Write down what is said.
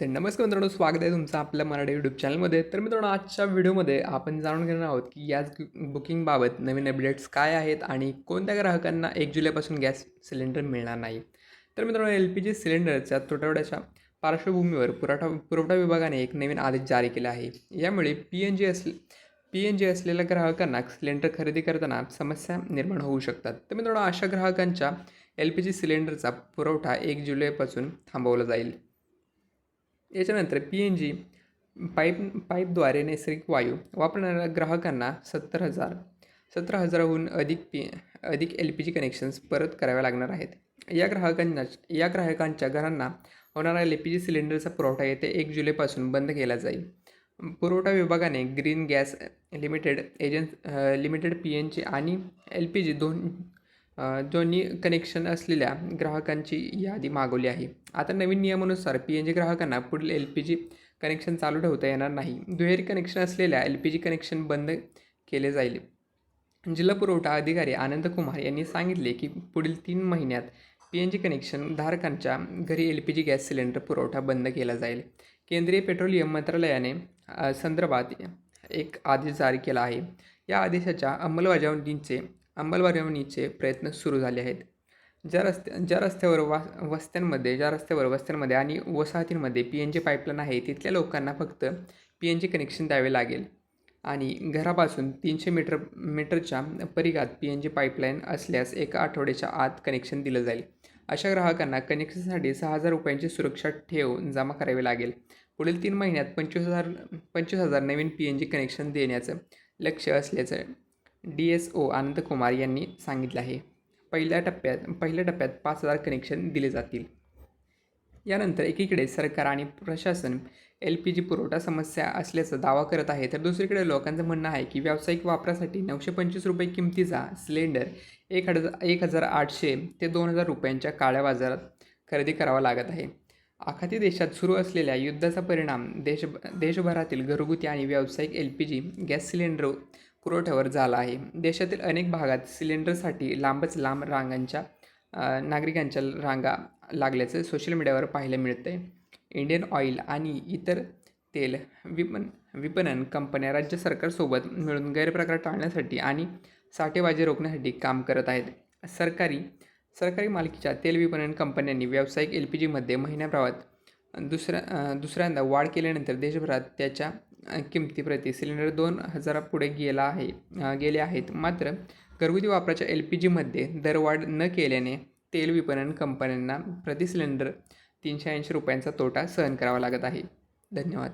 तर नमस्कार मित्रांनो, स्वागत आहे तुमचं आपल्या मराठी यूट्यूब चॅनलमध्ये. तर मित्रांनो, आजच्या व्हिडिओमध्ये आपण जाणून घेणार आहोत की गॅस बुकिंगबाबत नवीन अपडेट्स काय आहेत आणि कोणत्या ग्राहकांना 1 जुलैपासून गॅस सिलेंडर मिळणार नाही. तर मित्रांनो, LPG सिलेंडरच्या तुटवड्याच्या पार्श्वभूमीवर पुरवठा विभागाने एक नवीन आदेश जारी केला आहे. यामुळे PNG असलेल्या ग्राहकांना सिलेंडर खरेदी करताना समस्या निर्माण होऊ शकतात. तर मित्रांनो, अशा ग्राहकांच्या LPG सिलेंडरचा पुरवठा 1 जुलैपासून थांबवला जाईल. याच्यानंतर PNG पाईपद्वारे नैसर्गिक वायू वापरणाऱ्या ग्राहकांना 17,000हून अधिक LPG कनेक्शन्स परत कराव्या लागणार आहेत. या ग्राहकांच्या घरांना होणारा LPG सिलेंडरचा पुरवठा येत्या 1 जुलैपासून बंद केला जाईल. पुरवठा विभागाने ग्रीन गॅस लिमिटेड PNG आणि LPG दोन्ही कनेक्शन असलेल्या ग्राहकांची यादी मागवली आहे. आता नवीन नियमानुसार PNG ग्राहकांना पुढील LPG कनेक्शन चालू ठेवता येणार नाही. दुहेरी कनेक्शन असलेल्या LPG कनेक्शन बंद केले जाईल. जिल्हा पुरवठा अधिकारी आनंद कुमार यांनी सांगितले की पुढील 3 महिन्यात PNG कनेक्शन धारकांच्या घरी LPG गॅस सिलेंडर पुरवठा बंद केला जाईल. केंद्रीय पेट्रोलियम मंत्रालयाने संदर्भात एक आदेश जारी केला आहे. या आदेशाच्या अंमलबजावणीचे प्रयत्न सुरू झाले आहेत. ज्या रस्त्यावर वस्त्यांमध्ये आणि वसाहतींमध्ये PNG पाईपलाईन आहे, तिथल्या लोकांना फक्त PNG कनेक्शन द्यावे लागेल आणि घरापासून 300 मीटरच्या परिघात PNG पाईपलाईन असल्यास एका आठवड्याच्या आत कनेक्शन दिलं जाईल. अशा ग्राहकांना कनेक्शनसाठी 6,000 रुपयांची सुरक्षा ठेव जमा करावी लागेल. पुढील 3 महिन्यात 25,000 नवीन PNG कनेक्शन देण्याचं लक्ष्य असल्याचं DSO आनंद कुमार यांनी सांगितलं आहे. पहिल्या टप्प्यात 5,000 कनेक्शन दिले जातील. यानंतर एकीकडे सरकार आणि प्रशासन LPG पुरवठा समस्या असल्याचा दावा करत आहे, तर दुसरीकडे लोकांचं म्हणणं आहे की व्यावसायिक वापरासाठी 925 रुपये किमतीचा सिलेंडर 1,800 ते 2,000 रुपयांच्या काळ्या बाजारात खरेदी करावा लागत आहे. आखाती देशात सुरू असलेल्या युद्धाचा परिणाम देशभरातील घरगुती आणि व्यावसायिक LPG गॅस सिलेंडर पुरवठ्यावर झाला आहे. देशातील अनेक भागात सिलेंडरसाठी लांब नागरिकांच्या रांगा लागल्याचं सोशल मीडियावर पाहायला मिळतंय. इंडियन ऑइल आणि इतर तेल विपणन कंपन्या राज्य सरकारसोबत मिळून गैरप्रकार टाळण्यासाठी आणि साठेबाजी रोखण्यासाठी काम करत आहेत. सरकारी मालकीच्या तेल विपणन कंपन्यांनी व्यावसायिक LPGमध्ये महिन्याभरात दुसऱ्यांदा वाढ केल्यानंतर देशभरात त्याच्या किमती प्रति सिलेंडर 2,000 पुढे गेले आहेत. मात्र घरगुती वापराच्या LPGमध्ये दरवाढ न केल्याने तेल विपणन कंपन्यांना प्रति सिलेंडर 380 रुपयांचा तोटा सहन करावा लागत आहे. धन्यवाद.